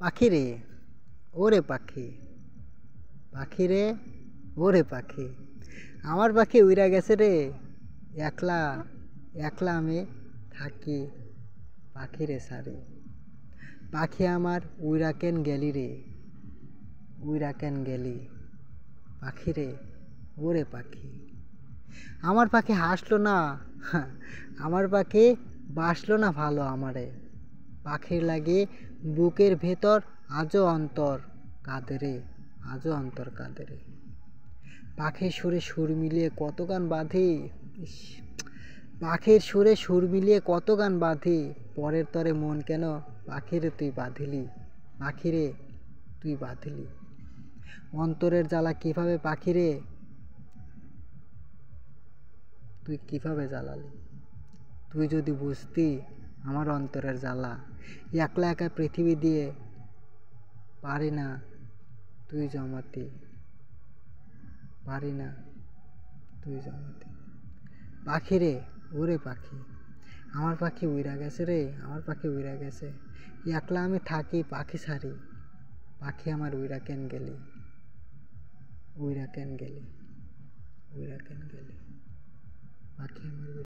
পাখি রে, ওরে পাখি, পাখি রে, ওরে পাখি, আমার পাখি উইরা গেছে রে। একলা একলা আমি থাকি পাখি রে সারি। পাখি আমার উইরা কেন গেলি রে, উইরা কেন গেলি। পাখি রে, ওরে পাখি, আমার পাখি হাসলো না, আমার পাখি বাসলো না ভালো আমারে। পাখির লাগে বুকের ভেতর আজও অন্তর কাঁদে রে, আজও অন্তর কাঁদে রে। পাখির সুরে সুর মিলিয়ে কত গান বাঁধি, ইস, পাখির সুরে সুর মিলিয়ে কত গান বাঁধি, পরের তরে মন কেন পাখিরে তুই বাঁধিলি, পাখিরে তুই বাঁধিলি। অন্তরের জ্বালা কিভাবে পাখিরে তুই কিভাবে জ্বালালি। তুই যদি বুঝতি আমার অন্তরের জ্বালা, একলা একা পৃথিবী দিয়ে পারি না তুই জমাতে, পারি না তুই জমাতে। পাখি রে, ওরে পাখি, আমার পাখি উইরা গেছে রে, আমার পাখি উইরা গেছে। একলা আমি থাকি পাখি ছাড়ি, পাখি আমার উইরা কেন গেলি, উইরা কেন গেলি, উইরা কেন গেলি, পাখি আমার